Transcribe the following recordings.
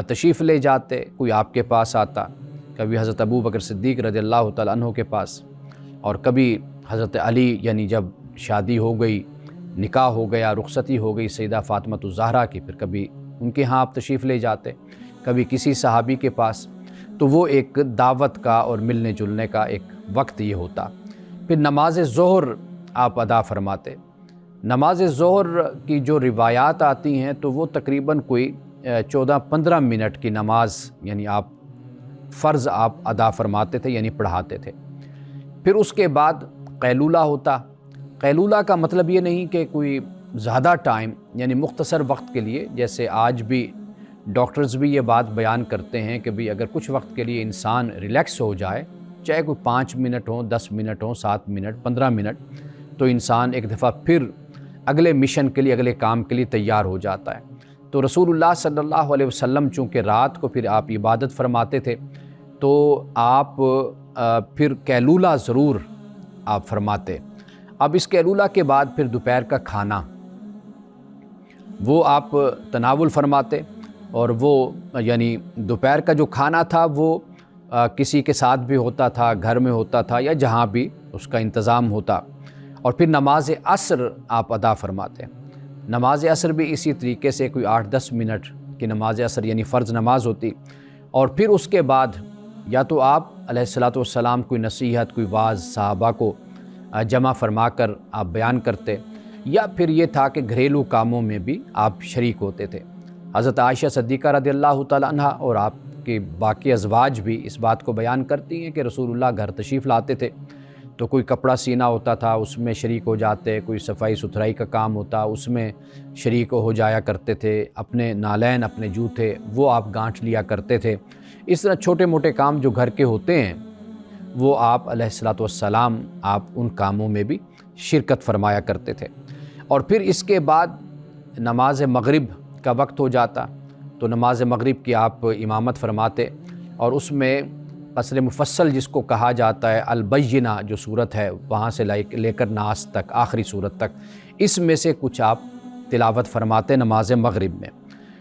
تشریف لے جاتے، کوئی آپ کے پاس آتا، کبھی حضرت ابو بکر صدیق رضی اللہ تعالیٰ عنہ کے پاس، اور کبھی حضرت علی، یعنی جب شادی ہو گئی، نکاح ہو گیا، رخصتی ہو گئی سیدہ فاطمۃ الزہرا کی، پھر کبھی ان کے ہاں آپ تشریف لے جاتے، کبھی کسی صحابی کے پاس. تو وہ ایک دعوت کا اور ملنے جلنے کا ایک وقت یہ ہوتا. پھر نماز ظہر آپ ادا فرماتے. نماز ظہر کی جو روایات آتی ہیں تو وہ تقریباً کوئی 14-15 منٹ کی نماز، یعنی آپ فرض آپ ادا فرماتے تھے، یعنی پڑھاتے تھے. پھر اس کے بعد قیلولہ ہوتا. قیلولہ کا مطلب یہ نہیں کہ کوئی زیادہ ٹائم، یعنی مختصر وقت کے لیے، جیسے آج بھی ڈاکٹرز بھی یہ بات بیان کرتے ہیں کہ بھی اگر کچھ وقت کے لیے انسان ریلیکس ہو جائے، چاہے کوئی 5 منٹ ہوں، 10 منٹ ہوں، 7 منٹ، 15 منٹ، تو انسان ایک دفعہ پھر اگلے مشن کے لیے، اگلے کام کے لیے تیار ہو جاتا ہے. تو رسول اللہ صلی اللہ علیہ وسلم چونکہ رات کو پھر آپ عبادت فرماتے تھے، تو آپ پھر قیلولہ ضرور آپ فرماتے. اب اس قیلولہ کے بعد پھر دوپہر کا کھانا وہ آپ تناول فرماتے، اور وہ یعنی دوپہر کا جو کھانا تھا وہ کسی کے ساتھ بھی ہوتا تھا، گھر میں ہوتا تھا، یا جہاں بھی اس کا انتظام ہوتا. اور پھر نماز عصر آپ ادا فرماتے. نماز عصر بھی اسی طریقے سے کوئی 8-10 منٹ کی نماز عصر، یعنی فرض نماز ہوتی. اور پھر اس کے بعد یا تو آپ علیہ الصلوۃ والسلام کوئی نصیحت، کوئی واعظ صحابہ کو جمع فرما کر آپ بیان کرتے، یا پھر یہ تھا کہ گھریلو کاموں میں بھی آپ شریک ہوتے تھے. حضرت عائشہ صدیقہ رضی اللہ تعالیٰ عنہ اور آپ کے باقی ازواج بھی اس بات کو بیان کرتی ہیں کہ رسول اللہ گھر تشریف لاتے تھے تو کوئی کپڑا سینا ہوتا تھا، اس میں شریک ہو جاتے، کوئی صفائی ستھرائی کا کام ہوتا، اس میں شریک ہو جایا کرتے تھے، اپنے نالین، اپنے جوتے وہ آپ گانٹھ لیا کرتے تھے. اس طرح چھوٹے موٹے کام جو گھر کے ہوتے ہیں وہ آپ علیہ الصلوۃ والسلام آپ ان کاموں میں بھی شرکت فرمایا کرتے تھے. اور پھر اس کے بعد نماز مغرب کا وقت ہو جاتا تو نماز مغرب کی آپ امامت فرماتے، اور اس میں قصر مفصل جس کو کہا جاتا ہے، البینہ جو صورت ہے وہاں سے لے کر ناس تک، آخری صورت تک، اس میں سے کچھ آپ تلاوت فرماتے نماز مغرب میں.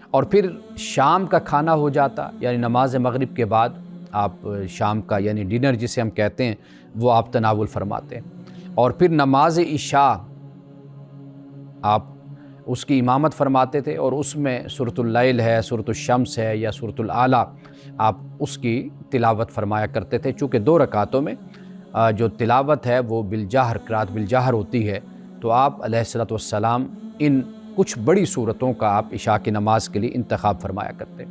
اور پھر شام کا کھانا ہو جاتا، یعنی نماز مغرب کے بعد آپ شام کا یعنی ڈنر جسے ہم کہتے ہیں وہ آپ تناول فرماتے. اور پھر نماز عشاء آپ اس کی امامت فرماتے تھے، اور اس میں سورۃ اللیل ہے، سورۃ الشمس ہے، یا سورۃ الاعلیٰ، آپ اس کی تلاوت فرمایا کرتے تھے. چونکہ 2 رکعتوں میں جو تلاوت ہے وہ بالجہر، قرات بالجہر ہوتی ہے، تو آپ علیہ الصلوۃ والسلام ان کچھ بڑی صورتوں کا آپ عشاء کی نماز کے لیے انتخاب فرمایا کرتے.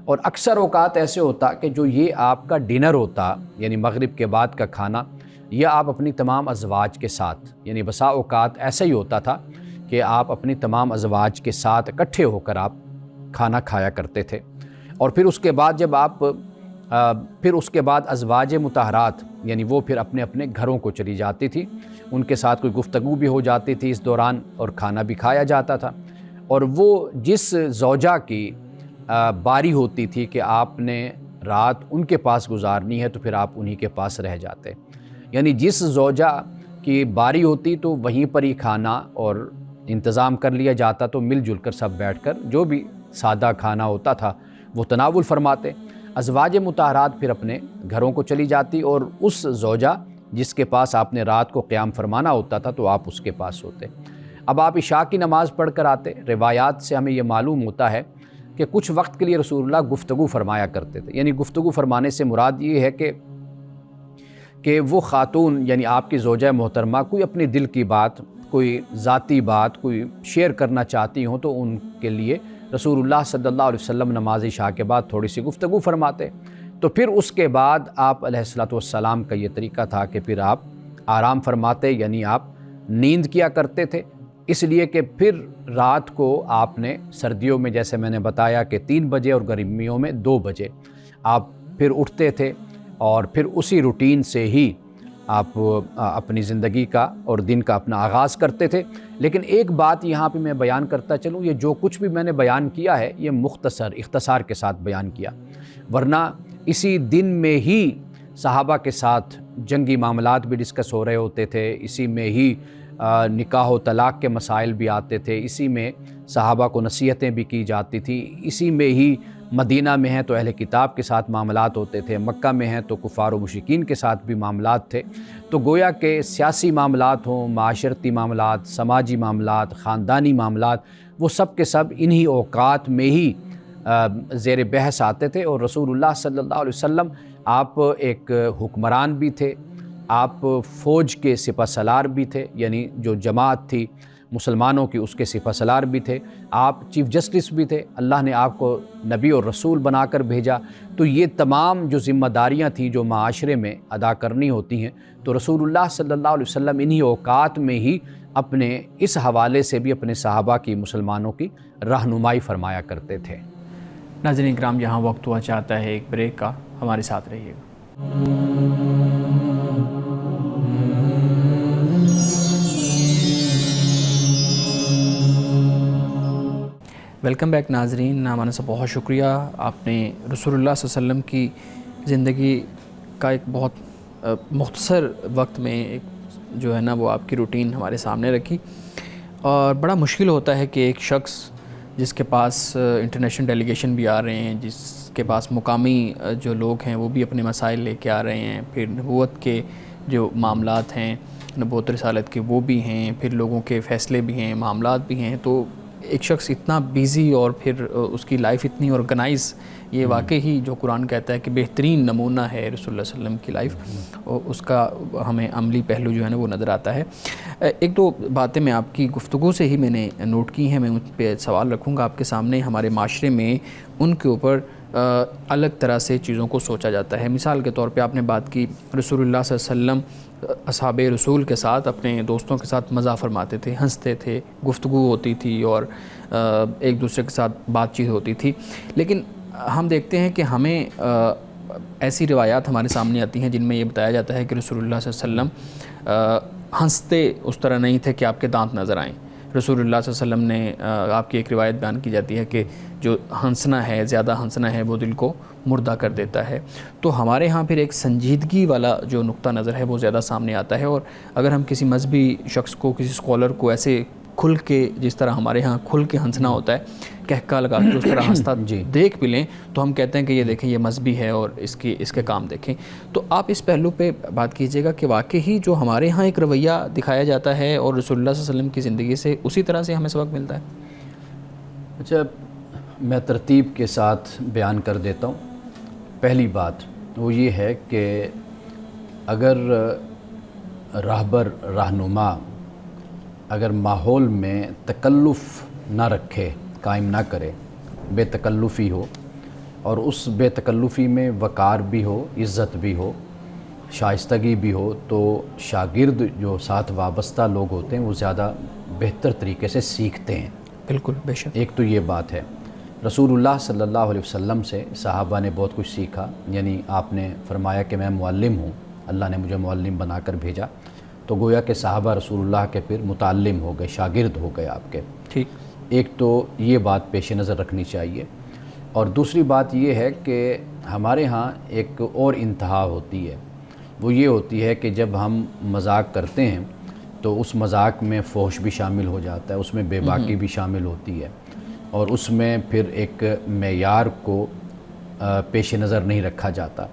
اور اکثر اوقات ایسے ہوتا کہ جو یہ آپ کا ڈنر ہوتا، یعنی مغرب کے بعد کا کھانا، یہ آپ اپنی تمام ازواج کے ساتھ، یعنی بسا اوقات ایسا ہی ہوتا تھا کہ آپ اپنی تمام ازواج کے ساتھ اکٹھے ہو کر آپ کھانا کھایا کرتے تھے. اور پھر اس کے بعد جب آپ پھر اس کے بعد ازواج مطہرات، یعنی وہ پھر اپنے اپنے گھروں کو چلی جاتی تھی، ان کے ساتھ کوئی گفتگو بھی ہو جاتی تھی اس دوران، اور کھانا بھی کھایا جاتا تھا. اور وہ جس زوجہ کی باری ہوتی تھی کہ آپ نے رات ان کے پاس گزارنی ہے تو پھر آپ انہی کے پاس رہ جاتے. یعنی جس زوجہ کی باری ہوتی تو وہیں پر ہی کھانا اور انتظام کر لیا جاتا، تو مل جل کر سب بیٹھ کر جو بھی سادہ کھانا ہوتا تھا وہ تناول فرماتے. ازواج مطہرات پھر اپنے گھروں کو چلی جاتی، اور اس زوجہ جس کے پاس آپ نے رات کو قیام فرمانا ہوتا تھا تو آپ اس کے پاس ہوتے. اب آپ عشاء کی نماز پڑھ کر آتے. روایات سے ہمیں یہ معلوم ہوتا ہے کہ کچھ وقت کے لیے رسول اللہ گفتگو فرمایا کرتے تھے. یعنی گفتگو فرمانے سے مراد یہ ہے کہ وہ خاتون، یعنی آپ کی زوجہ محترمہ، کوئی اپنی دل کی بات، کوئی ذاتی بات کوئی شیئر کرنا چاہتی ہوں تو ان کے لیے رسول اللہ صلی اللہ علیہ وسلم نماز عشاء کے بعد تھوڑی سی گفتگو فرماتے. تو پھر اس کے بعد آپ علیہ الصلوۃ والسلام کا یہ طریقہ تھا کہ پھر آپ آرام فرماتے، یعنی آپ نیند کیا کرتے تھے. اس لیے کہ پھر رات کو آپ نے سردیوں میں جیسے میں نے بتایا کہ 3 بجے اور گرمیوں میں 2 بجے آپ پھر اٹھتے تھے، اور پھر اسی روٹین سے ہی آپ اپنی زندگی کا اور دن کا اپنا آغاز کرتے تھے. لیکن ایک بات یہاں پہ میں بیان کرتا چلوں، یہ جو کچھ بھی میں نے بیان کیا ہے یہ اختصار کے ساتھ بیان کیا، ورنہ اسی دن میں ہی صحابہ کے ساتھ جنگی معاملات بھی ڈسکس ہو رہے ہوتے تھے، اسی میں ہی نکاح و طلاق کے مسائل بھی آتے تھے، اسی میں صحابہ کو نصیحتیں بھی کی جاتی تھی، اسی میں ہی مدینہ میں ہیں تو اہل کتاب کے ساتھ معاملات ہوتے تھے، مکہ میں ہیں تو کفار و مشرکین کے ساتھ بھی معاملات تھے۔ تو گویا کہ سیاسی معاملات ہوں، معاشرتی معاملات، سماجی معاملات، خاندانی معاملات، وہ سب کے سب انہی اوقات میں ہی زیر بحث آتے تھے۔ اور رسول اللہ صلی اللہ علیہ وسلم آپ ایک حکمران بھی تھے، آپ فوج کے سپہ سالار بھی تھے، یعنی جو جماعت تھی مسلمانوں کی اس کے سپہ سالار بھی تھے، آپ چیف جسٹس بھی تھے، اللہ نے آپ کو نبی اور رسول بنا کر بھیجا۔ تو یہ تمام جو ذمہ داریاں تھیں جو معاشرے میں ادا کرنی ہوتی ہیں، تو رسول اللہ صلی اللہ علیہ وسلم انہی اوقات میں ہی اپنے اس حوالے سے بھی اپنے صحابہ کی، مسلمانوں کی رہنمائی فرمایا کرتے تھے۔ ناظرین کرام، یہاں وقت ہوا چاہتا ہے ایک بریک کا، ہمارے ساتھ رہیے گا۔ ویلکم بیک ناظرین، ہمارا سے بہت شکریہ، آپ نے رسول اللہ صلی اللہ علیہ وسلم کی زندگی کا ایک بہت مختصر وقت میں ایک جو ہے نا وہ آپ کی روٹین ہمارے سامنے رکھی۔ اور بڑا مشکل ہوتا ہے کہ ایک شخص جس کے پاس انٹرنیشنل ڈیلیگیشن بھی آ رہے ہیں، جس کے پاس مقامی جو لوگ ہیں وہ بھی اپنے مسائل لے کے آ رہے ہیں، پھر نبوت کے جو معاملات ہیں، نبوت رسالت کے وہ بھی ہیں، پھر لوگوں کے فیصلے بھی ہیں، معاملات بھی ہیں، تو ایک شخص اتنا بیزی اور پھر اس کی لائف اتنی آرگنائز، یہ واقعی ہی جو قرآن کہتا ہے کہ بہترین نمونہ ہے رسول اللہ صلی اللہ علیہ وسلم کی لائف، اور اس کا ہمیں عملی پہلو جو ہے نا وہ نظر آتا ہے۔ ایک دو باتیں میں آپ کی گفتگو سے ہی میں نے نوٹ کی ہیں، میں ان پہ سوال رکھوں گا آپ کے سامنے۔ ہمارے معاشرے میں ان کے اوپر الگ طرح سے چیزوں کو سوچا جاتا ہے۔ مثال کے طور پہ آپ نے بات کی رسول اللہ صلی اللہ علیہ وسلم اصحاب رسول کے ساتھ، اپنے دوستوں کے ساتھ مزاح فرماتے تھے، ہنستے تھے، گفتگو ہوتی تھی اور ایک دوسرے کے ساتھ بات چیت ہوتی تھی۔ لیکن ہم دیکھتے ہیں کہ ہمیں ایسی روایات ہمارے سامنے آتی ہیں جن میں یہ بتایا جاتا ہے کہ رسول اللہ صلی اللہ علیہ وسلم ہنستے اس طرح نہیں تھے کہ آپ کے دانت نظر آئیں۔ رسول اللہ صلی اللہ علیہ وسلم نے آپ کی ایک روایت بیان کی جاتی ہے کہ جو ہنسنا ہے، زیادہ ہنسنا ہے، وہ دل کو مردہ کر دیتا ہے۔ تو ہمارے ہاں پھر ایک سنجیدگی والا جو نقطہ نظر ہے وہ زیادہ سامنے آتا ہے، اور اگر ہم کسی مذہبی شخص کو، کسی اسکالر کو ایسے کھل کے، جس طرح ہمارے ہاں کھل کے ہنسنا ہوتا ہے، کہکا لگا کے اس طرح ہنستا دیکھ بھی لیں تو ہم کہتے ہیں کہ یہ دیکھیں یہ مذہبی ہے اور اس کے کام دیکھیں۔ تو آپ اس پہلو پہ بات کیجئے گا کہ واقعی جو ہمارے ہاں ایک رویہ دکھایا جاتا ہے اور رسول اللہ صلی اللہ علیہ وسلم کی زندگی سے اسی طرح سے ہمیں سبق ملتا ہے؟ اچھا، میں ترتیب کے ساتھ بیان کر دیتا ہوں۔ پہلی بات وہ یہ ہے کہ اگر راہبر، رہنما اگر ماحول میں تکلف نہ رکھے، قائم نہ کرے، بے تکلفی ہو، اور اس بے تکلفی میں وقار بھی ہو، عزت بھی ہو، شائستگی بھی ہو، تو شاگرد جو ساتھ وابستہ لوگ ہوتے ہیں وہ زیادہ بہتر طریقے سے سیکھتے ہیں۔ بالکل، بے شک۔ ایک تو یہ بات ہے۔ رسول اللہ صلی اللہ علیہ وسلم سے صحابہ نے بہت کچھ سیکھا، یعنی آپ نے فرمایا کہ میں معلم ہوں، اللہ نے مجھے معلم بنا کر بھیجا، تو گویا کہ صحابہ رسول اللہ کے پھر متعلم ہو گئے، شاگرد ہو گئے آپ کے۔ ٹھیک۔ ایک تو یہ بات پیش نظر رکھنی چاہیے، اور دوسری بات یہ ہے کہ ہمارے ہاں ایک اور انتہا ہوتی ہے، وہ یہ ہوتی ہے کہ جب ہم مذاق کرتے ہیں تو اس مذاق میں فحش بھی شامل ہو جاتا ہے، اس میں بے باکی بھی شامل ہوتی ہے، اور اس میں پھر ایک معیار کو پیش نظر نہیں رکھا جاتا،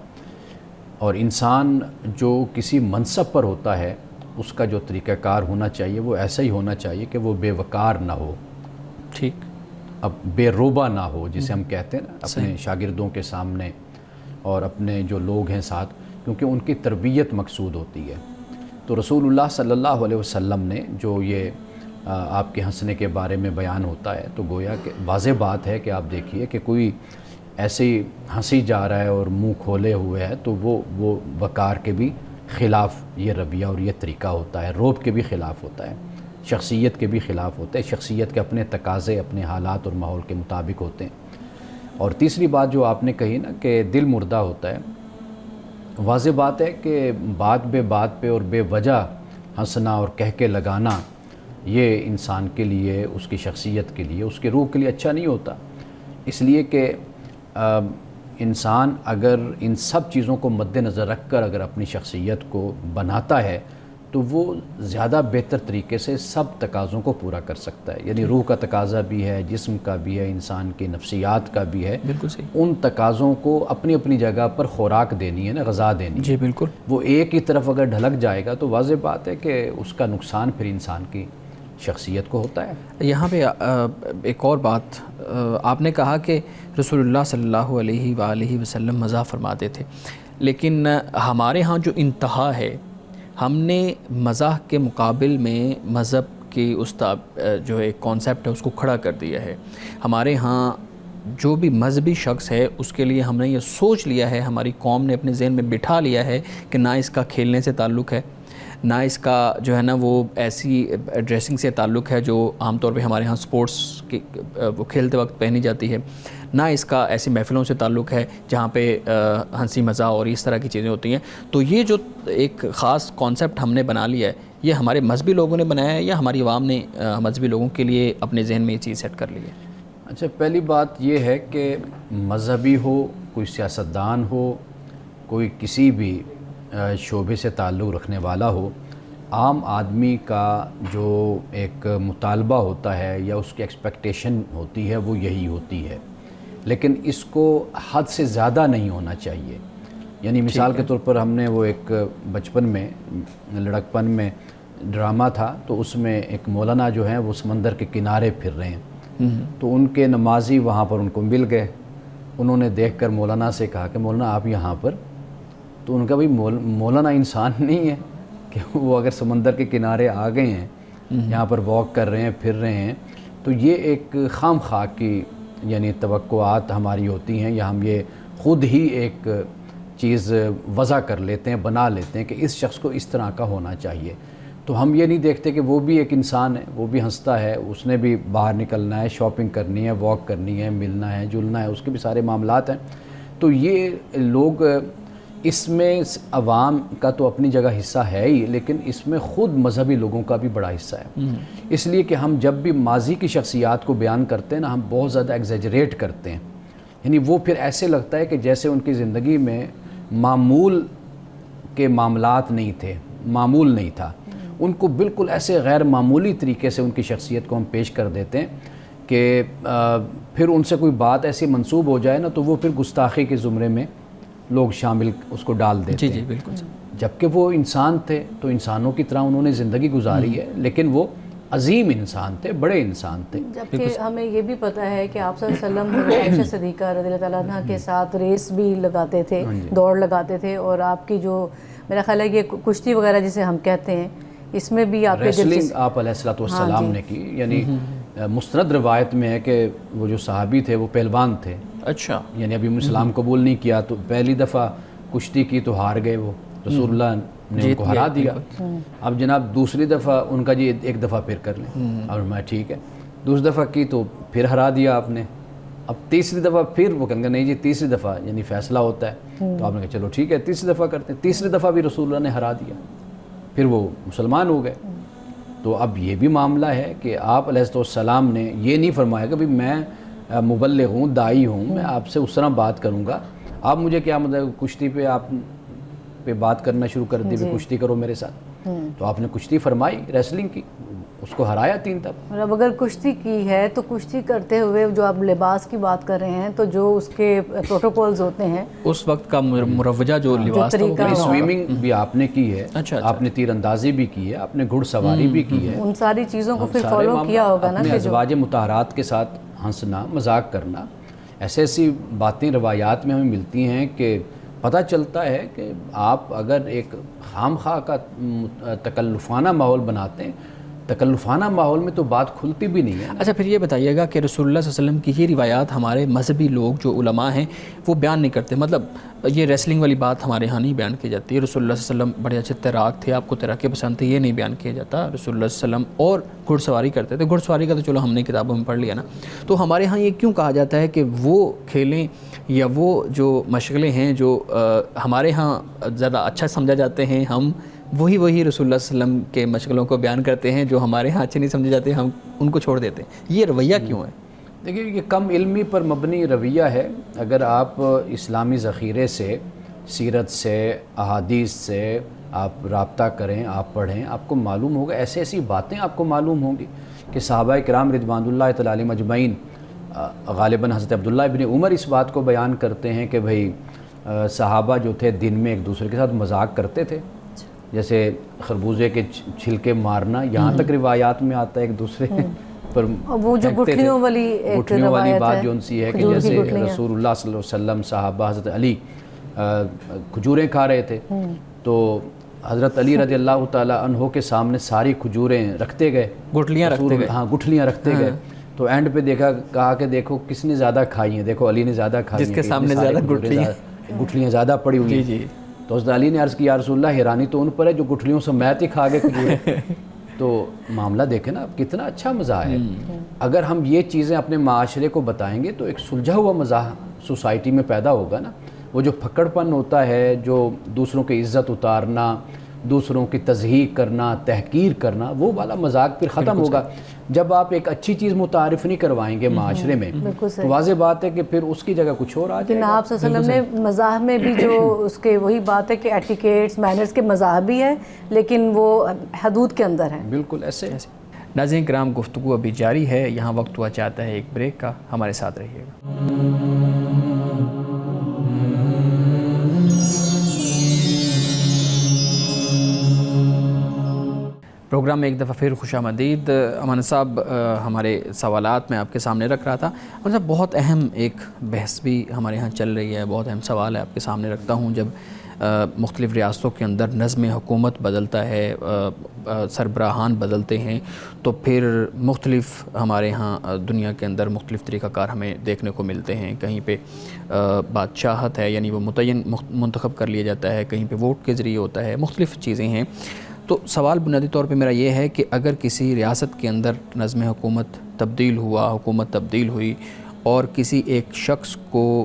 اور انسان جو کسی منصب پر ہوتا ہے اس کا جو طریقہ کار ہونا چاہیے وہ ایسا ہی ہونا چاہیے کہ وہ بے وقار نہ ہو، ٹھیک، اب بے روبہ نہ ہو، جسے ہم کہتے ہیں نا، اپنے شاگردوں کے سامنے اور اپنے جو لوگ ہیں ساتھ، کیونکہ ان کی تربیت مقصود ہوتی ہے۔ تو رسول اللہ صلی اللہ علیہ وسلم نے جو یہ آپ کے ہنسنے کے بارے میں بیان ہوتا ہے، تو گویا کہ واضح بات ہے کہ آپ دیکھیے کہ کوئی ایسے ہنسی جا رہا ہے اور منہ کھولے ہوئے ہے تو وہ وقار کے بھی خلاف یہ رویہ اور یہ طریقہ ہوتا ہے، روب کے بھی خلاف ہوتا ہے، شخصیت کے بھی خلاف ہوتا ہے، شخصیت کے اپنے تقاضے اپنے حالات اور ماحول کے مطابق ہوتے ہیں۔ اور تیسری بات جو آپ نے کہی نا کہ دل مردہ ہوتا ہے، واضح بات ہے کہ بات بے بات پہ اور بے وجہ ہنسنا اور کہکے لگانا یہ انسان کے لیے، اس کی شخصیت کے لیے، اس کے روح کے لیے اچھا نہیں ہوتا، اس لیے کہ انسان اگر ان سب چیزوں کو مد نظر رکھ کر اگر اپنی شخصیت کو بناتا ہے تو وہ زیادہ بہتر طریقے سے سب تقاضوں کو پورا کر سکتا ہے. یعنی روح کا تقاضا بھی ہے، جسم کا بھی ہے، انسان کی نفسیات کا بھی ہے. بالکل صحیح. ان تقاضوں کو اپنی اپنی جگہ پر خوراک دینی ہے نا، غذا دینی ہے. جی بالکل. وہ ایک ہی طرف اگر ڈھلک جائے گا تو واضح بات ہے کہ اس کا نقصان پھر انسان کی شخصیت کو ہوتا ہے. یہاں پہ ایک اور بات، آپ نے کہا کہ رسول اللہ صلی اللہ علیہ وآلہ وسلم مزاح فرماتے تھے، لیکن ہمارے ہاں جو انتہا ہے، ہم نے مزاح کے مقابل میں مذہب کی جو ایک کانسیپٹ ہے اس کو کھڑا کر دیا ہے. ہمارے ہاں جو بھی مذہبی شخص ہے اس کے لیے ہم نے یہ سوچ لیا ہے، ہماری قوم نے اپنے ذہن میں بٹھا لیا ہے کہ نہ اس کا کھیلنے سے تعلق ہے، نہ اس کا جو ہے نا وہ ایسی ڈریسنگ سے تعلق ہے جو عام طور پہ ہمارے ہاں سپورٹس کی وہ کھیلتے وقت پہنی جاتی ہے، نہ اس کا ایسی محفلوں سے تعلق ہے جہاں پہ ہنسی مزاح اور اس طرح کی چیزیں ہوتی ہیں. تو یہ جو ایک خاص کانسیپٹ ہم نے بنا لیا ہے، یہ ہمارے مذہبی لوگوں نے بنایا ہے یا ہماری عوام نے مذہبی لوگوں کے لیے اپنے ذہن میں یہ چیز سیٹ کر لی ہے؟ اچھا، پہلی بات یہ ہے کہ مذہبی ہو، کوئی سیاستدان ہو، کوئی کسی بھی شعبے سے تعلق رکھنے والا ہو، عام آدمی کا جو ایک مطالبہ ہوتا ہے یا اس کی ایکسپیکٹیشن ہوتی ہے وہ یہی ہوتی ہے، لیکن اس کو حد سے زیادہ نہیں ہونا چاہیے. یعنی مثال کے طور پر ہم نے وہ ایک بچپن میں لڑکپن میں ڈرامہ تھا، تو اس میں ایک مولانا جو ہیں وہ سمندر کے کنارے پھر رہے ہیں، تو ان کے نمازی وہاں پر ان کو مل گئے. انہوں نے دیکھ کر مولانا سے کہا کہ مولانا آپ یہاں پر، تو ان کا بھائی مولانا انسان نہیں ہے کہ وہ اگر سمندر کے کنارے آ گئے ہیں، یہاں پر واک کر رہے ہیں، پھر رہے ہیں، تو یہ ایک خام خواہ کی یعنی توقعات ہماری ہوتی ہیں، یا ہم یہ خود ہی ایک چیز وضع کر لیتے ہیں، بنا لیتے ہیں کہ اس شخص کو اس طرح کا ہونا چاہیے. تو ہم یہ نہیں دیکھتے کہ وہ بھی ایک انسان ہے، وہ بھی ہنستا ہے، اس نے بھی باہر نکلنا ہے، شاپنگ کرنی ہے، واک کرنی ہے، ملنا ہے، جلنا ہے، اس کے بھی سارے معاملات ہیں. تو یہ لوگ اس میں عوام کا تو اپنی جگہ حصہ ہے ہی، لیکن اس میں خود مذہبی لوگوں کا بھی بڑا حصہ ہے. اس لیے کہ ہم جب بھی ماضی کی شخصیات کو بیان کرتے ہیں نا، ہم بہت زیادہ ایگزیجریٹ کرتے ہیں. یعنی وہ پھر ایسے لگتا ہے کہ جیسے ان کی زندگی میں معمول کے معاملات نہیں تھے، معمول نہیں تھا. ان کو بالکل ایسے غیر معمولی طریقے سے ان کی شخصیت کو ہم پیش کر دیتے ہیں کہ پھر ان سے کوئی بات ایسی منسوب ہو جائے نا تو وہ پھر گستاخی کے زمرے میں لوگ شامل اس کو ڈال دیتے ہیں. جی بالکل. جبکہ وہ انسان تھے تو انسانوں کی طرح انہوں نے زندگی گزاری ہے، لیکن وہ عظیم انسان تھے، بڑے انسان تھے. جبکہ ہمیں یہ بھی پتہ ہے کہ آپ صلی اللہ علیہ وسلم عائشہ صدیقہ رضی اللہ تعالیٰ عنہ کے ساتھ ریس بھی لگاتے تھے، دوڑ لگاتے تھے، اور آپ کی جو میرا خیال ہے یہ کشتی وغیرہ جسے ہم کہتے ہیں، اس میں بھی آپ ریسلنگ آپ علیہ الصلوۃ والسلام نے کی. یعنی مستند روایت میں ہے کہ وہ جو صحابی تھے وہ پہلوان تھے. اچھا. یعنی ابھی اسلام قبول نہیں کیا تو پہلی دفعہ کشتی کی تو ہار گئے، وہ رسول اللہ نے ان کو ہرا دیا. اب جناب دوسری دفعہ ان کا جی ایک دفعہ پھر کر لیں، اور میں ٹھیک ہے. دوسری دفعہ کی تو پھر ہرا دیا آپ نے. اب تیسری دفعہ پھر وہ کہیں گے نہیں جی تیسری دفعہ یعنی فیصلہ ہوتا ہے، تو آپ نے کہا چلو ٹھیک ہے تیسری دفعہ کرتے ہیں. تیسری دفعہ بھی رسول اللہ نے ہرا دیا، پھر وہ مسلمان ہو گئے. تو اب یہ بھی معاملہ ہے کہ آپ علیہ السلام نے یہ نہیں فرمایا کہ میں مبلغ ہوں، داعی ہوں، میں آپ سے اس طرح بات کروں گا. آپ مجھے کیا مطلب کشتی پہ آپ پہ بات کرنا شروع کر دی، کشتی کرو میرے ساتھ. تو آپ نے کشتی فرمائی، ریسلنگ کی، اس کو ہرایا 3 دفعہ. اب اگر کشتی کی ہے تو کشتی کرتے ہوئے جو آپ لباس کی بات کر رہے ہیں تو جو اس کے پروٹوکولز ہوتے ہیں اس وقت کا مروجہ جو لباس تھا، سوئمنگ بھی آپ نے کی ہے، آپ نے تیر اندازی بھی کی ہے، آپ نے گھڑ سواری بھی کی ہے. ان ساری چیزوں کو پھر فالو کیا ہوگا نا. اپنے ازواج مطہرات کے ساتھ ہنسنا، مذاق کرنا، ایسی باتیں روایات میں ہمیں ملتی ہیں کہ پتہ چلتا ہے کہ آپ اگر ایک خام خواہ کا تکلفانہ ماحول بناتے ہیں، تکلفانہ ماحول میں تو بات کھلتی بھی نہیں ہے. اچھا پھر یہ بتائیے گا کہ رسول اللہ صلی اللہ علیہ وسلم کی یہ روایات ہمارے مذہبی لوگ جو علماء ہیں وہ بیان نہیں کرتے. مطلب یہ ریسلنگ والی بات ہمارے ہاں نہیں بیان کی جاتی. رسول اللہ صلی اللہ علیہ وسلم بڑے اچھے تیراک تھے، آپ کو تیراکی پسند تھی، یہ نہیں بیان کیا جاتا. رسول اللہ صلی اللہ علیہ وسلم اور گھڑ سواری کرتے تھے. گھڑ سواری کا تو چلو ہم نے کتابوں میں پڑھ لیا نا. تو ہمارے ہاں یہ کیوں کہا جاتا ہے کہ وہ کھیلیں یا وہ جو مشغلیں ہیں جو ہمارے ہاں زیادہ اچھا سمجھا جاتے ہیں، ہم وہی رسول اللہ صلی اللہ علیہ وسلم کے مشغلوں کو بیان کرتے ہیں جو ہمارے ہاں اچھے نہیں سمجھے جاتے، ہم ان کو چھوڑ دیتے ہیں. یہ رویہ کیوں ہے؟ دیکھیے یہ کم علمی پر مبنی رویہ ہے. اگر آپ اسلامی ذخیرے سے سیرت سے, احادیث سے آپ رابطہ کریں, آپ پڑھیں, آپ کو معلوم ہوگا, ایسی ایسی باتیں آپ کو معلوم ہوں گی کہ صحابہ کرام رضوان اللہ تعالی علیہم اجمعین, غالباً حضرت عبداللہ ابن عمر اس بات کو بیان کرتے ہیں کہ بھئی صحابہ جو تھے دن میں ایک دوسرے کے ساتھ مذاق کرتے تھے, جیسے خربوزے کے چھلکے مارنا, یہاں تک روایات میں آتا ہے ایک دوسرے پر وہ جو گٹھلیوں والی گٹھلیوں والی بات جو سی ہے کہ جیسے رسول اللہ صلی اللہ علیہ وسلم صحابہ حضرت علی کھجوریں کھا رہے تھے تو حضرت علی رضی اللہ تعالی عنہ کے سامنے ساری کھجوریں رکھتے گئے, گٹھلیاں رکھتے گئے, ہاں گٹھلیاں رکھتے گئے, تو اینڈ پہ کہا کہ دیکھو کس نے زیادہ کھائی ہیں, دیکھو علی نے زیادہ کھائی ہیں, جس کے سامنے زیادہ گٹھلیاں زیادہ پڑی ہوئی ہیں. تو حضرت علی نے عرض کی یا رسول اللہ حیرانی تو ان پر ہے جو گٹھلیوں سمیت ہی کھا گئے کھجوریں. تو معاملہ دیکھیں نا کتنا اچھا مزاح ہے. اگر ہم یہ چیزیں اپنے معاشرے کو بتائیں گے تو ایک سلجھا ہوا مزاح سوسائٹی میں پیدا ہوگا نا. وہ جو پھکڑ پن ہوتا ہے, جو دوسروں کی عزت اتارنا, دوسروں کی تضحیق کرنا, تحقیر کرنا, وہ والا مذاق پھر ختم ہوگا. جب آپ ایک اچھی چیز متعارف نہیں کروائیں گے معاشرے میں تو واضح بات ہے کہ پھر اس کی جگہ کچھ اور آ جائے گا. آپ صلی اللہ علیہ وسلم نے مزاح میں بھی جو اس کے وہی بات ہے کہ ایٹیکیٹس مینرز کے مزاح بھی ہے لیکن وہ حدود کے اندر ہے. بالکل ایسے. ناظرین کرام, گفتگو ابھی جاری ہے, یہاں وقت ہوا چاہتا ہے ایک بریک کا, ہمارے ساتھ رہیے گا. پروگرام میں ایک دفعہ پھر خوش آمدید. امان صاحب, ہمارے سوالات میں آپ کے سامنے رکھ رہا تھا. امان صاحب, بہت اہم ایک بحث بھی ہمارے ہاں چل رہی ہے, بہت اہم سوال ہے آپ کے سامنے رکھتا ہوں. جب مختلف ریاستوں کے اندر نظم حکومت بدلتا ہے, سربراہان بدلتے ہیں, تو پھر مختلف ہمارے ہاں دنیا کے اندر مختلف طریقہ کار ہمیں دیکھنے کو ملتے ہیں. کہیں پہ بادشاہت ہے, یعنی وہ متعین منتخب کر لیا جاتا ہے, کہیں پہ ووٹ کے ذریعے ہوتا ہے, مختلف چیزیں ہیں. تو سوال بنیادی طور پہ میرا یہ ہے کہ اگر کسی ریاست کے اندر نظم حکومت تبدیل ہوا, حکومت تبدیل ہوئی, اور کسی ایک شخص کو,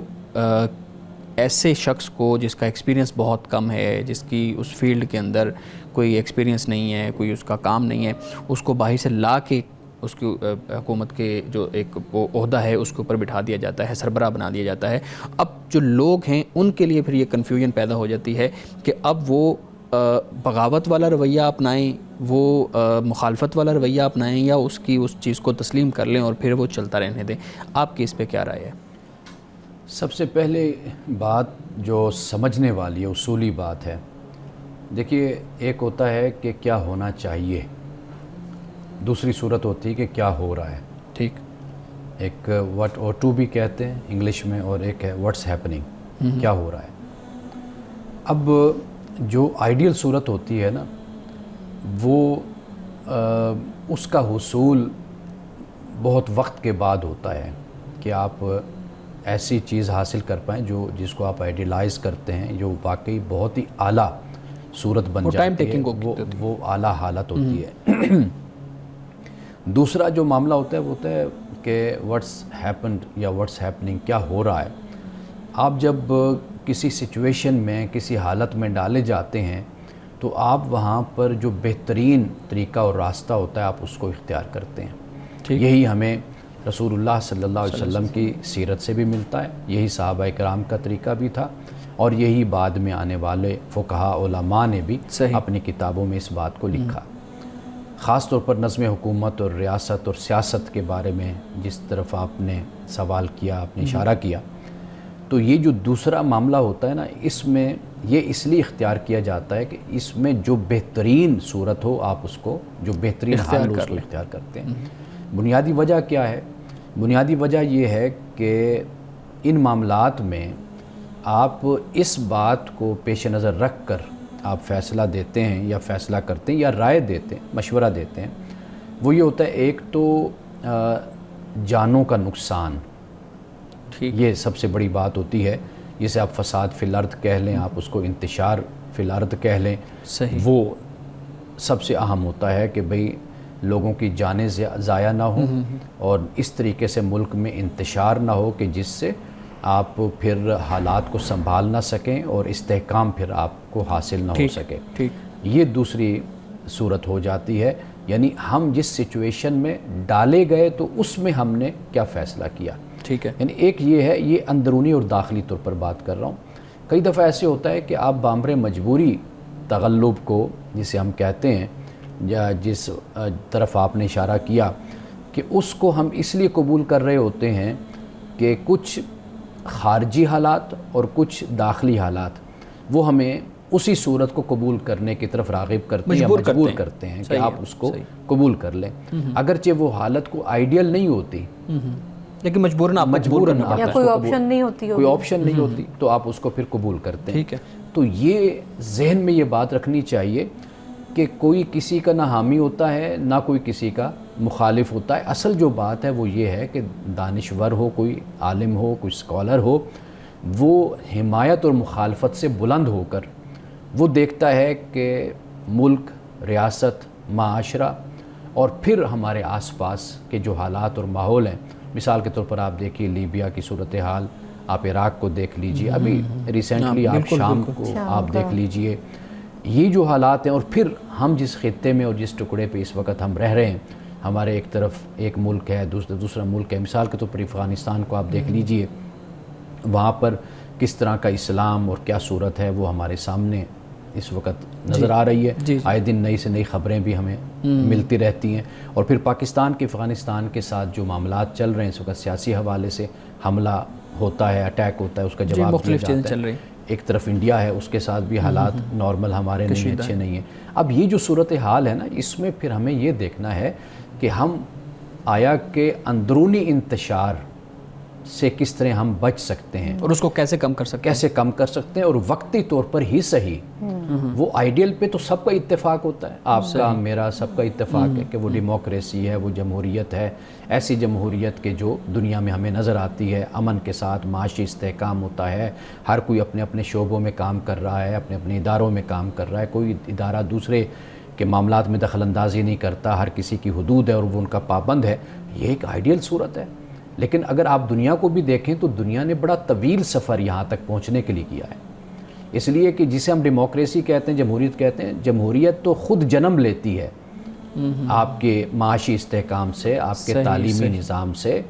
ایسے شخص کو جس کا ایکسپیرینس بہت کم ہے, جس کی اس فیلڈ کے اندر کوئی ایکسپیرینس نہیں ہے, کوئی اس کا کام نہیں ہے, اس کو باہر سے لا کے اس کی حکومت کے جو ایک وہ عہدہ ہے اس کے اوپر بٹھا دیا جاتا ہے, سربراہ بنا دیا جاتا ہے. اب جو لوگ ہیں ان کے لیے پھر یہ کنفیوژن پیدا ہو جاتی ہے کہ اب وہ بغاوت والا رویہ اپنائیں, وہ مخالفت والا رویہ اپنائیں, یا اس چیز کو تسلیم کر لیں اور پھر وہ چلتا رہنے دیں. آپ کی اس پہ کیا رائے ہے؟ سب سے پہلے بات جو سمجھنے والی ہے, اصولی بات ہے. دیکھیے, ایک ہوتا ہے کہ کیا ہونا چاہیے, دوسری صورت ہوتی ہے کہ کیا ہو رہا ہے. ٹھیک. ایک واٹ اور ٹو بھی کہتے ہیں انگلش میں, اور ایک ہے واٹس ہیپننگ, کیا ہو رہا ہے. اب جو آئیڈیل صورت ہوتی ہے نا, وہ اس کا حصول بہت وقت کے بعد ہوتا ہے کہ آپ ایسی چیز حاصل کر پائیں جس کو آپ آئیڈیلائز کرتے ہیں, جو واقعی بہت ہی اعلیٰ صورت بن جاتی ہے, وہ اعلیٰ حالت ہوتی ہے. دوسرا جو معاملہ ہوتا ہے وہ ہوتا ہے کہ واٹس ہیپنڈ یا واٹس ہیپننگ, کیا ہو رہا ہے. آپ جب کسی سچویشن میں, کسی حالت میں ڈالے جاتے ہیں تو آپ وہاں پر جو بہترین طریقہ اور راستہ ہوتا ہے آپ اس کو اختیار کرتے ہیں. یہی ہمیں رسول اللہ صلی اللہ علیہ وسلم کی سیرت سے بھی ملتا ہے, یہی صحابہ کرام کا طریقہ بھی تھا, اور یہی بعد میں آنے والے فقہاء علماء نے بھی اپنی کتابوں میں اس بات کو لکھا. خاص طور پر نظم حکومت اور ریاست اور سیاست کے بارے میں جس طرف آپ نے سوال کیا, آپ نے اشارہ کیا, تو یہ جو دوسرا معاملہ ہوتا ہے نا, اس میں یہ اس لیے اختیار کیا جاتا ہے کہ اس میں جو بہترین صورت ہو آپ اس کو, جو بہترین حال ہو اس کو اختیار کرتے ہیں. بنیادی وجہ کیا ہے؟ بنیادی وجہ یہ ہے کہ ان معاملات میں آپ اس بات کو پیش نظر رکھ کر آپ فیصلہ دیتے ہیں یا فیصلہ کرتے ہیں یا رائے دیتے ہیں, مشورہ دیتے ہیں. وہ یہ ہوتا ہے, ایک تو جانوں کا نقصان, یہ سب سے بڑی بات ہوتی ہے, جسے آپ فساد فی الارض کہہ لیں, آپ اس کو انتشار فی الارض کہہ لیں. وہ سب سے اہم ہوتا ہے کہ بھئی لوگوں کی جانیں ضائع نہ ہوں اور اس طریقے سے ملک میں انتشار نہ ہو کہ جس سے آپ پھر حالات کو سنبھال نہ سکیں اور استحکام پھر آپ کو حاصل نہ ہو سکے. یہ دوسری صورت ہو جاتی ہے, یعنی ہم جس سچویشن میں ڈالے گئے تو اس میں ہم نے کیا فیصلہ کیا. ٹھیک ہے, یعنی ایک یہ ہے, یہ اندرونی اور داخلی طور پر بات کر رہا ہوں. کئی دفعہ ایسے ہوتا ہے کہ آپ بامر مجبوری تغلب کو جسے ہم کہتے ہیں، یا جس طرف آپ نے اشارہ کیا کہ اس کو ہم اس لیے قبول کر رہے ہوتے ہیں کہ کچھ خارجی حالات اور کچھ داخلی حالات وہ ہمیں اسی صورت کو قبول کرنے کی طرف راغب کرتے ہیں یا مجبور کرتے ہیں کہ آپ اس کو قبول کر لیں، اگرچہ وہ حالت کو آئیڈیل نہیں ہوتی، لیکن مجبوراً کوئی آپشن نہیں ہوتی، کوئی آپشن نہیں ہوتی تو آپ اس کو پھر قبول کرتے ہیں۔ تو یہ ذہن میں یہ بات رکھنی چاہیے کہ کوئی کسی کا نہ حامی ہوتا ہے نہ کوئی کسی کا مخالف ہوتا ہے۔ اصل جو بات ہے وہ یہ ہے کہ دانشور ہو، کوئی عالم ہو، کوئی اسکالر ہو، وہ حمایت اور مخالفت سے بلند ہو کر وہ دیکھتا ہے کہ ملک، ریاست، معاشرہ اور پھر ہمارے آس پاس کے جو حالات اور ماحول ہیں، مثال کے طور پر آپ دیکھیے لیبیا کی صورتحال، آپ عراق کو دیکھ لیجئے، ابھی ریسنٹلی آپ شام کو آپ دیکھ لیجئے، یہ جو حالات ہیں، اور پھر ہم جس خطے میں اور جس ٹکڑے پہ اس وقت ہم رہ رہے ہیں، ہمارے ایک طرف ایک ملک ہے، دوسرا ملک ہے، مثال کے طور پر افغانستان کو آپ دیکھ لیجئے، وہاں پر کس طرح کا اسلام اور کیا صورت ہے وہ ہمارے سامنے اس وقت نظر آ رہی ہے، آئے دن نئی سے نئی خبریں بھی ہمیں ملتی رہتی ہیں، اور پھر پاکستان کے افغانستان کے ساتھ جو معاملات چل رہے ہیں اس وقت سیاسی حوالے سے، حملہ ہوتا ہے، اٹیک ہوتا ہے، اس کا جواب دیا جاتا ہے، ایک طرف انڈیا ہے، اس کے ساتھ بھی حالات نارمل ہمارے نہیں اچھے نہیں ہیں۔ اب یہ جو صورتحال ہے نا، اس میں پھر ہمیں یہ دیکھنا ہے کہ ہم آیا کہ اندرونی انتشار سے کس طرح ہم بچ سکتے ہیں اور اس کو کیسے کم کر سکتے ہیں، اور وقتی طور پر ہی صحیح۔ وہ آئیڈیل پہ تو سب کا اتفاق ہوتا ہے، آپ کا میرا سب کا اتفاق ہے کہ وہ ڈیموکریسی ہے، وہ جمہوریت ہے، ایسی جمہوریت کے جو دنیا میں ہمیں نظر آتی ہے، امن کے ساتھ معاشی استحکام ہوتا ہے، ہر کوئی اپنے اپنے شعبوں میں کام کر رہا ہے، اپنے اپنے اداروں میں کام کر رہا ہے، کوئی ادارہ دوسرے کے معاملات میں دخل اندازی نہیں کرتا، ہر کسی کی حدود ہے اور وہ ان کا پابند ہے۔ یہ ایک آئیڈیل صورت ہے، لیکن اگر آپ دنیا کو بھی دیکھیں تو دنیا نے بڑا طویل سفر یہاں تک پہنچنے کے لیے کیا ہے، اس لیے کہ جسے ہم ڈیموکریسی کہتے ہیں، جمہوریت کہتے ہیں، جمہوریت تو خود جنم لیتی ہے آپ کے معاشی استحکام سے، آپ کے تعلیمی نظام سے،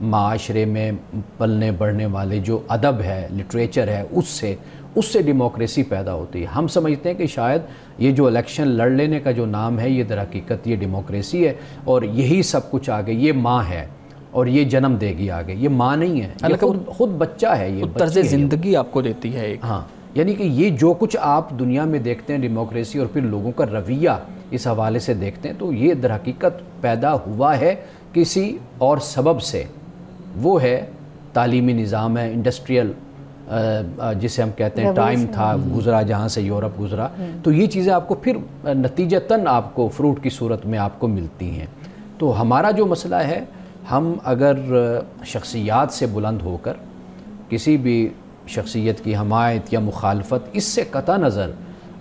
معاشرے میں پلنے بڑھنے والے جو ادب ہے، لٹریچر ہے، اس سے ڈیموکریسی پیدا ہوتی ہے۔ ہم سمجھتے ہیں کہ شاید یہ جو الیکشن لڑ لینے کا جو نام ہے، یہ در حقیقت یہ ڈیموکریسی ہے، اور یہی سب کچھ آگے، یہ ماں ہے اور یہ جنم دے گی آگے، یہ ماں نہیں ہے، یہ خود بچہ ہے، یہ طرز زندگی آپ کو دیتی ہے ایک۔ ہاں، یعنی کہ یہ جو کچھ آپ دنیا میں دیکھتے ہیں ڈیموکریسی، اور پھر لوگوں کا رویہ اس حوالے سے دیکھتے ہیں، تو یہ در حقیقت پیدا ہوا ہے کسی اور سبب سے، وہ ہے تعلیمی نظام ہے، انڈسٹریل جسے ہم کہتے ہیں ٹائم تھا گزرا جہاں سے یورپ گزرا، تو یہ چیزیں آپ کو پھر نتیجتاً آپ کو فروٹ کی صورت میں آپ کو ملتی ہیں۔ تو ہمارا جو مسئلہ ہے، ہم اگر شخصیات سے بلند ہو کر کسی بھی شخصیت کی حمایت یا مخالفت، اس سے قطع نظر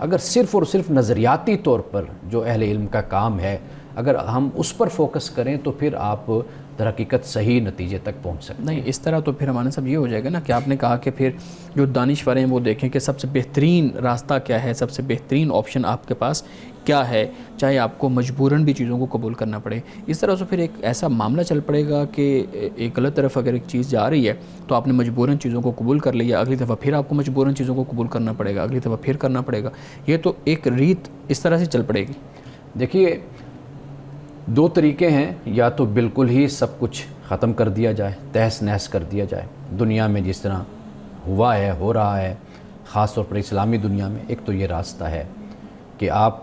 اگر صرف اور صرف نظریاتی طور پر جو اہل علم کا کام ہے، اگر ہم اس پر فوکس کریں تو پھر آپ در حقیقت صحیح نتیجے تک پہنچ سکتے ہیں۔ نہیں، اس طرح تو پھر ہمارے سب یہ ہو جائے گا نا کہ آپ نے کہا کہ پھر جو دانشور ہیں وہ دیکھیں کہ سب سے بہترین راستہ کیا ہے، سب سے بہترین آپشن آپ کے پاس کیا ہے، چاہے آپ کو مجبوراً بھی چیزوں کو قبول کرنا پڑے۔ اس طرح سے پھر ایک ایسا معاملہ چل پڑے گا کہ ایک غلط طرف اگر ایک چیز جا رہی ہے تو آپ نے مجبوراً چیزوں کو قبول کر لیا، اگلی دفعہ پھر آپ کو مجبوراً چیزوں کو قبول کرنا پڑے گا، اگلی دفعہ پھر کرنا پڑے گا۔ یہ تو ایک ریت اس طرح سے چل پڑے گی۔ دیکھیے، دو طریقے ہیں، یا تو بالکل ہی سب کچھ ختم کر دیا جائے، تہس نہس کر دیا جائے دنیا میں جس طرح ہوا ہے، ہو رہا ہے، خاص طور پر اسلامی دنیا میں۔ ایک تو یہ راستہ ہے کہ آپ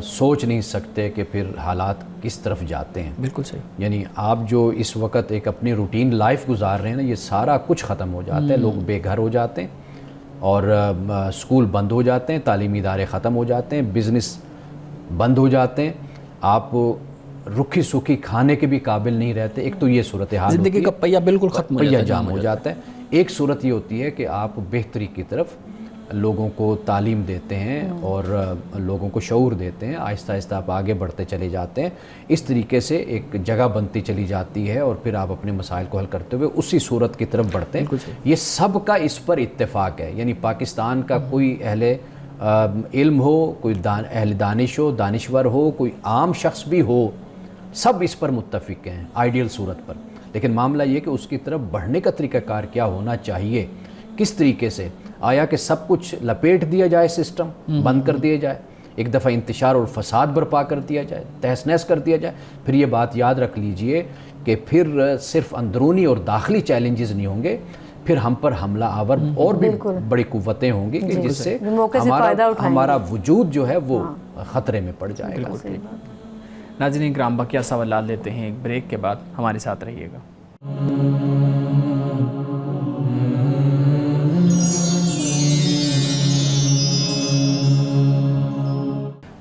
سوچ نہیں سکتے کہ پھر حالات کس طرف جاتے ہیں۔ بالکل صحیح۔ یعنی آپ جو اس وقت ایک اپنی روٹین لائف گزار رہے ہیں نا، یہ سارا کچھ ختم ہو جاتا ہے، لوگ بے گھر ہو جاتے ہیں، اور اسکول بند ہو جاتے ہیں، تعلیمی ادارے ختم ہو جاتے ہیں، بزنس بند ہو جاتے ہیں، آپ رکھی سکھی کھانے کے بھی قابل نہیں رہتے۔ ایک تو یہ صورتحال، زندگی کا پہیہ بالکل ختم ہو جاتا ہے، پہیہ جام ہو جاتا ہے۔ ایک صورت یہ ہوتی ہے کہ آپ بہتری کی طرف لوگوں کو تعلیم دیتے ہیں اور لوگوں کو شعور دیتے ہیں، آہستہ آہستہ آپ آگے بڑھتے چلے جاتے ہیں، اس طریقے سے ایک جگہ بنتی چلی جاتی ہے، اور پھر آپ اپنے مسائل کو حل کرتے ہوئے اسی صورت کی طرف بڑھتے ہیں۔ یہ سب کا اس پر اتفاق ہے، یعنی پاکستان کا کوئی اہل علم ہو، کوئی اہل دانش ہو، دانشور ہو، کوئی عام شخص بھی ہو، سب اس پر متفق ہیں آئیڈیل صورت پر۔ لیکن معاملہ یہ کہ اس کی طرف بڑھنے کا طریقہ کار کیا ہونا چاہیے، کس طریقے سے آیا کہ سب کچھ لپیٹ دیا جائے، سسٹم بند کر دیا جائے، ایک دفعہ انتشار اور فساد برپا کر دیا جائے، تہس نہس کر دیا جائے؟ پھر یہ بات یاد رکھ لیجئے کہ پھر صرف اندرونی اور داخلی چیلنجز نہیں ہوں گے، پھر ہم پر حملہ آور اور بھی بڑی قوتیں ہوں گی کہ جس سے ہمارا وجود جو ہے وہ خطرے میں پڑ جائے گا۔ ناظرین کرام، بقیہ سوالات لیتے ہیں ایک بریک کے بعد، ہمارے ساتھ رہیے گا۔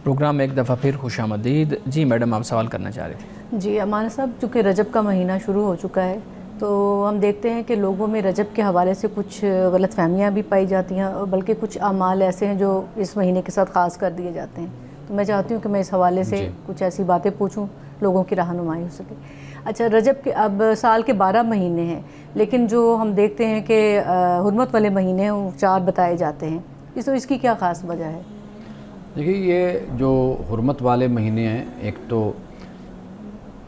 پروگرام میں ایک دفعہ پھر خوش آمدید۔ جی میڈم، آپ سوال کرنا چاہ رہے تھے۔ جی امان صاحب، چونکہ رجب کا مہینہ شروع ہو چکا ہے تو ہم دیکھتے ہیں کہ لوگوں میں رجب کے حوالے سے کچھ غلط فہمیاں بھی پائی جاتی ہیں، اور بلکہ کچھ اعمال ایسے ہیں جو اس مہینے کے ساتھ خاص کر دیے جاتے ہیں۔ تو میں چاہتی ہوں کہ میں اس حوالے سے کچھ ایسی باتیں پوچھوں، لوگوں کی رہنمائی ہو سکے۔ اچھا، رجب کے اب سال کے 12 مہینے ہیں، لیکن جو ہم دیکھتے ہیں کہ حرمت والے مہینے ہیں وہ 4 بتائے جاتے ہیں، اس کی کیا خاص وجہ ہے؟ دیکھیے، یہ جو حرمت والے مہینے ہیں، ایک تو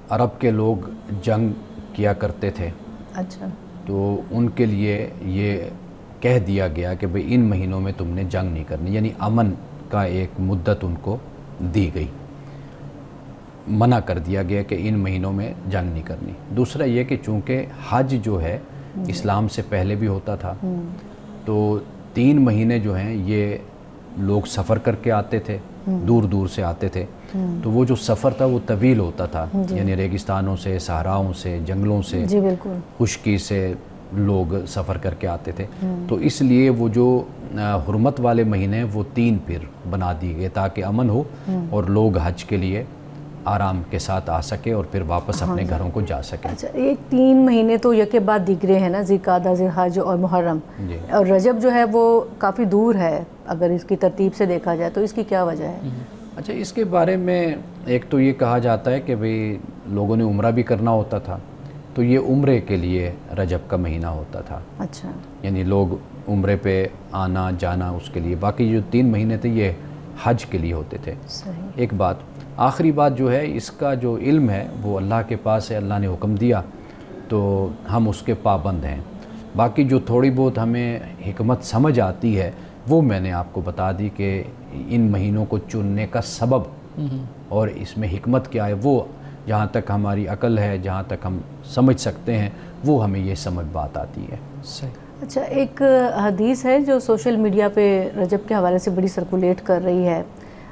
عرب کے لوگ جنگ کیا کرتے تھے، اچھا، تو ان کے لیے یہ کہہ دیا گیا کہ بھئی ان مہینوں میں تم نے جنگ نہیں کرنی، یعنی امن کا ایک مدت ان کو دی گئی، منع کر دیا گیا کہ ان مہینوں میں جنگ نہیں کرنی۔ دوسرا یہ کہ چونکہ حج جو ہے اسلام سے پہلے بھی ہوتا تھا، تو 3 مہینے جو ہیں یہ لوگ سفر کر کے آتے تھے، دور دور سے آتے تھے، تو وہ جو سفر تھا وہ طویل ہوتا تھا، یعنی ریگستانوں سے، صحراؤں سے، جنگلوں سے، خشکی سے لوگ سفر کر کے آتے تھے، تو اس لیے وہ جو حرمت والے مہینے ہیں وہ 3 پھر بنا دیے گئے تاکہ امن ہو اور لوگ حج کے لیے آرام کے ساتھ آ سکے اور پھر واپس اپنے گھروں کو جا سکے۔ اچھا، یہ 3 مہینے تو یکے بعد دیگرے ہیں نا، ذوالقعدہ، ذوالحج اور محرم، اور رجب جو ہے وہ کافی دور ہے اگر اس کی ترتیب سے دیکھا جائے، تو اس کی کیا وجہ ہے؟ اچھا، اس کے بارے میں ایک تو یہ کہا جاتا ہے کہ بھئی لوگوں نے عمرہ بھی کرنا ہوتا تھا، تو یہ عمرے کے لیے رجب کا مہینہ ہوتا تھا، اچھا، یعنی لوگ عمرے پہ آنا جانا اس کے لیے، باقی جو 3 مہینے تھے یہ حج کے لیے ہوتے تھے۔ صحیح۔ ایک بات، آخری بات جو ہے، اس کا جو علم ہے وہ اللہ کے پاس ہے، اللہ نے حکم دیا تو ہم اس کے پابند ہیں، باقی جو تھوڑی بہت ہمیں حکمت سمجھ آتی ہے وہ میں نے آپ کو بتا دی کہ ان مہینوں کو چننے کا سبب اور اس میں حکمت کیا ہے، وہ جہاں تک ہماری عقل ہے، جہاں تک ہم سمجھ سکتے ہیں، وہ ہمیں یہ سمجھ بات آتی ہے۔ صحیح۔ اچھا، ایک حدیث ہے جو سوشل میڈیا پہ رجب کے حوالے سے بڑی سرکولیٹ کر رہی ہے،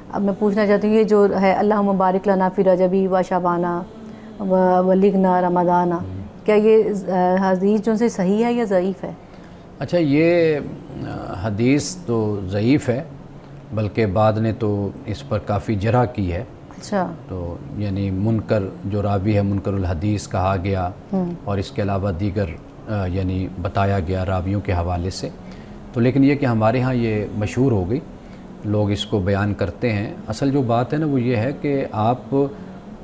اب میں پوچھنا چاہتی ہوں، یہ جو ہے اللہم بارک لنا فی رجبی و شعبانہ و بلغنا رمضانہ، کیا یہ حدیث جو سے صحیح ہے یا ضعیف ہے؟ اچھا، یہ حدیث تو ضعیف ہے، بلکہ بعد نے تو اس پر کافی جرح کی ہے۔ اچھا، تو یعنی منکر جو راوی ہے، منکر الحدیث کہا گیا، اور اس کے علاوہ دیگر یعنی بتایا گیا راویوں کے حوالے سے، تو لیکن یہ کہ ہمارے ہاں یہ مشہور ہو گئی، لوگ اس کو بیان کرتے ہیں۔ اصل جو بات ہے نا وہ یہ ہے کہ آپ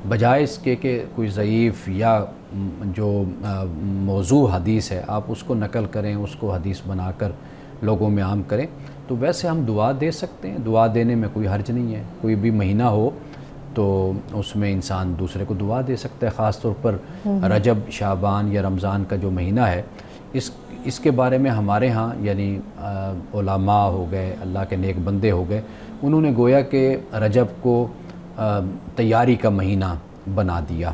بجائے اس کے کہ کوئی ضعیف یا جو موضوع حدیث ہے آپ اس کو نقل کریں، اس کو حدیث بنا کر لوگوں میں عام کریں، تو ویسے ہم دعا دے سکتے ہیں، دعا دینے میں کوئی حرج نہیں ہے، کوئی بھی مہینہ ہو تو اس میں انسان دوسرے کو دعا دے سکتا ہے، خاص طور پر رجب، شعبان یا رمضان کا جو مہینہ ہے، اس کے بارے میں ہمارے ہاں یعنی علماء ہو گئے، اللہ کے نیک بندے ہو گئے، انہوں نے گویا کہ رجب کو تیاری کا مہینہ بنا دیا،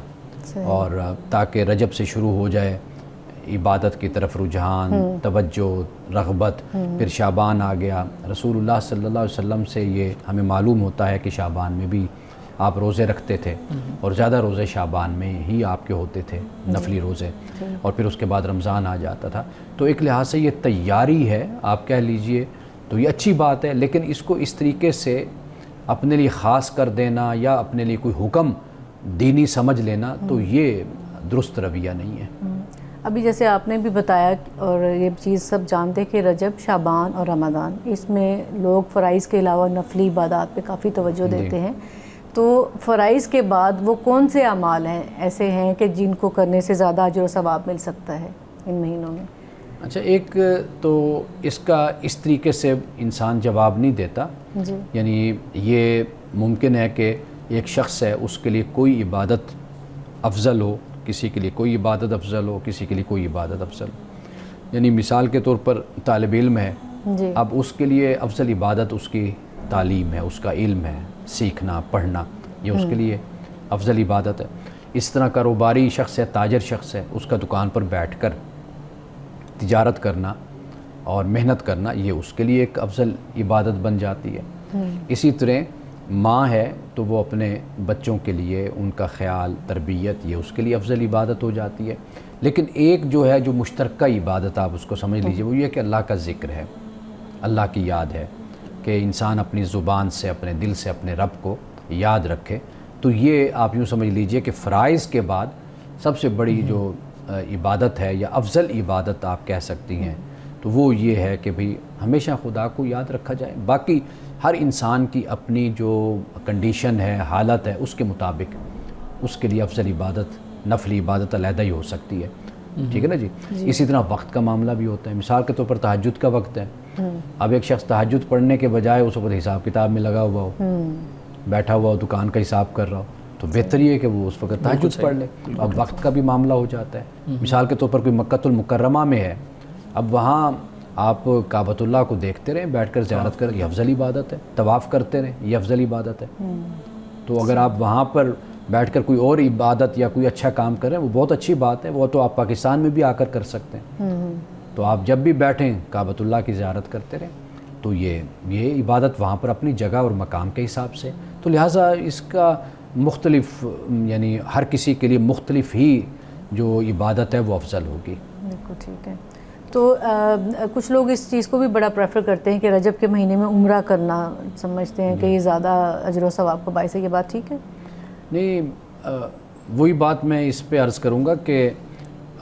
اور تاکہ رجب سے شروع ہو جائے عبادت کی طرف رجحان، توجہ، رغبت، پھر شعبان آ گیا۔ رسول اللہ صلی اللہ علیہ وسلم سے یہ ہمیں معلوم ہوتا ہے کہ شعبان میں بھی آپ روزے رکھتے تھے، اور زیادہ روزے شعبان میں ہی آپ کے ہوتے تھے، نفلی روزے، اور پھر اس کے بعد رمضان آ جاتا تھا، تو ایک لحاظ سے یہ تیاری ہے آپ کہہ لیجئے، تو یہ اچھی بات ہے، لیکن اس کو اس طریقے سے اپنے لیے خاص کر دینا یا اپنے لیے کوئی حکم دینی سمجھ لینا تو یہ درست رویہ نہیں ہے۔ ابھی جیسے آپ نے بھی بتایا اور یہ چیز سب جانتے کہ رجب، شعبان اور رمضان، اس میں لوگ فرائض کے علاوہ نفلی عبادات پہ کافی توجہ دیتے ہیں، تو فرائض کے بعد وہ کون سے اعمال ہیں ایسے ہیں کہ جن کو کرنے سے زیادہ اجر و ثواب مل سکتا ہے ان مہینوں میں؟ اچھا، ایک تو اس کا اس طریقے سے انسان جواب نہیں دیتا، یعنی یہ ممکن ہے کہ ایک شخص ہے اس کے لیے کوئی عبادت افضل ہو، کسی کے لیے کوئی عبادت افضل ہو، کسی کے لیے کوئی عبادت افضل ہو، یعنی مثال کے طور پر طالب علم ہے جی اب اس کے لیے افضل عبادت اس کی تعلیم ہے، اس کا علم ہے، سیکھنا پڑھنا، یہ اس کے لیے افضل عبادت ہے۔ اس طرح کاروباری شخص ہے، تاجر شخص ہے، اس کا دکان پر بیٹھ کر تجارت کرنا اور محنت کرنا یہ اس کے لیے ایک افضل عبادت بن جاتی ہے۔ اسی طرح ماں ہے تو وہ اپنے بچوں کے لیے ان کا خیال تربیت یہ اس کے لیے افضل عبادت ہو جاتی ہے۔ لیکن ایک جو ہے جو مشترکہ عبادت آپ اس کو سمجھ لیجئے وہ یہ کہ اللہ کا ذکر ہے، اللہ کی یاد ہے، کہ انسان اپنی زبان سے اپنے دل سے اپنے رب کو یاد رکھے۔ تو یہ آپ یوں سمجھ لیجئے کہ فرائض کے بعد سب سے بڑی جو عبادت ہے یا افضل عبادت آپ کہہ سکتی ہیں تو وہ یہ ہے کہ بھئی ہمیشہ خدا کو یاد رکھا جائے۔ باقی ہر انسان کی اپنی جو کنڈیشن ہے، حالت ہے، اس کے مطابق اس کے لیے افضل عبادت نفلی عبادت علیحدہ ہی ہو سکتی ہے، ٹھیک ہے نا جی۔ اسی طرح وقت کا معاملہ بھی ہوتا ہے، مثال کے طور پر تہجد کا وقت ہے، اب ایک شخص تہجد پڑھنے کے بجائے اس وقت حساب کتاب میں لگا ہوا ہو، بیٹھا ہوا ہو، دکان کا حساب کر رہا ہو، تو بہتر یہ ہے کہ وہ اس وقت تہجد پڑھ لے۔ اب وقت کا بھی معاملہ ہو جاتا ہے، مثال کے طور پر کوئی مکہ المکرمہ میں ہے، اب وہاں آپ کعبۃ اللہ کو دیکھتے رہیں، بیٹھ کر زیارت کریں، یہ افضل عبادت ہے، طواف کرتے رہیں، یہ افضل عبادت ہے۔ تو اگر آپ وہاں پر بیٹھ کر کوئی اور عبادت یا کوئی اچھا کام کریں وہ بہت اچھی بات ہے، وہ تو آپ پاکستان میں بھی آ کر سکتے ہیں۔ تو آپ جب بھی بیٹھیں کعبۃ اللہ کی زیارت کرتے رہیں، تو یہ عبادت وہاں پر اپنی جگہ اور مقام کے حساب سے، تو لہٰذا اس کا مختلف یعنی ہر کسی کے لیے مختلف ہی جو عبادت ہے وہ افضل ہوگی۔ بالکل ٹھیک ہے۔ تو کچھ لوگ اس چیز کو بھی بڑا پریفر کرتے ہیں کہ رجب کے مہینے میں عمرہ کرنا، سمجھتے ہیں کہ یہ زیادہ اجر و ثواب کا باعث ہے، یہ بات ٹھیک ہے؟ نہیں، وہی بات میں اس پہ عرض کروں گا کہ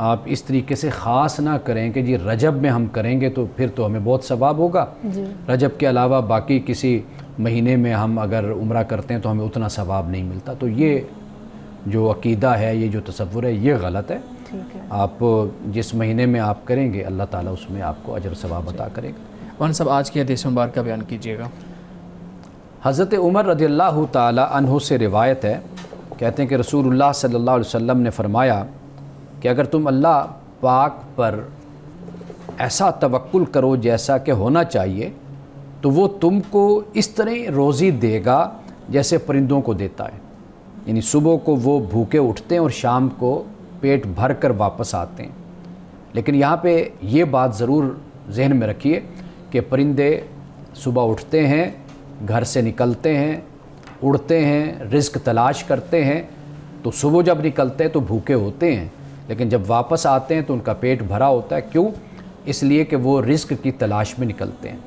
آپ اس طریقے سے خاص نہ کریں کہ جی رجب میں ہم کریں گے تو پھر تو ہمیں بہت ثواب ہوگا، رجب کے علاوہ باقی کسی مہینے میں ہم اگر عمرہ کرتے ہیں تو ہمیں اتنا ثواب نہیں ملتا۔ تو یہ جو عقیدہ ہے، یہ جو تصور ہے، یہ غلط ہے۔ آپ جس مہینے میں آپ کریں گے اللہ تعالیٰ اس میں آپ کو اجر ثواب عطا کرے گا۔ مولانا صاحب آج کی حدیث مبارکہ بیان کیجیے گا۔ حضرت عمر رضی اللہ تعالی عنہ سے روایت ہے، کہتے ہیں کہ رسول اللہ صلی اللہ علیہ وسلم نے فرمایا کہ اگر تم اللہ پاک پر ایسا توکل کرو جیسا کہ ہونا چاہیے تو وہ تم کو اس طرح روزی دے گا جیسے پرندوں کو دیتا ہے، یعنی صبح کو وہ بھوکے اٹھتے ہیں اور شام کو پیٹ بھر کر واپس آتے ہیں۔ لیکن یہاں پہ یہ بات ضرور ذہن میں رکھیے کہ پرندے صبح اٹھتے ہیں، گھر سے نکلتے ہیں، اڑتے ہیں، رزق تلاش کرتے ہیں، تو صبح جب نکلتے ہیں تو بھوکے ہوتے ہیں، لیکن جب واپس آتے ہیں تو ان کا پیٹ بھرا ہوتا ہے۔ کیوں؟ اس لیے کہ وہ رزق کی تلاش میں نکلتے ہیں۔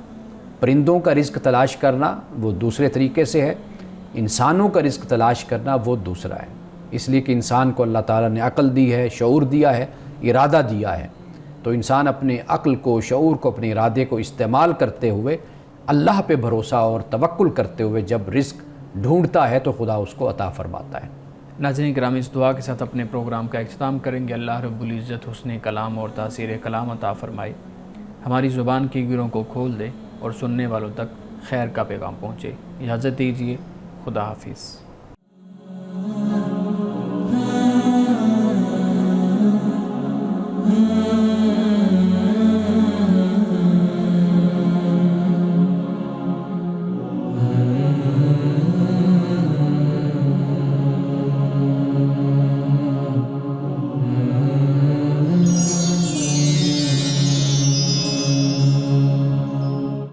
پرندوں کا رزق تلاش کرنا وہ دوسرے طریقے سے ہے، انسانوں کا رزق تلاش کرنا وہ دوسرا ہے۔ اس لیے کہ انسان کو اللہ تعالیٰ نے عقل دی ہے، شعور دیا ہے، ارادہ دیا ہے، تو انسان اپنے عقل کو، شعور کو، اپنے ارادے کو استعمال کرتے ہوئے اللہ پہ بھروسہ اور توکل کرتے ہوئے جب رزق ڈھونڈتا ہے تو خدا اس کو عطا فرماتا ہے۔ ناظرین کرام، اس دعا کے ساتھ اپنے پروگرام کا اختتام کریں گے۔ اللہ رب العزت حسن کلام اور تاثیر کلام عطا فرمائے، ہماری زبان کی گروں کو کھول دے اور سننے والوں تک خیر کا پیغام پہنچے۔ اجازت دیجیے، خدا حافظ۔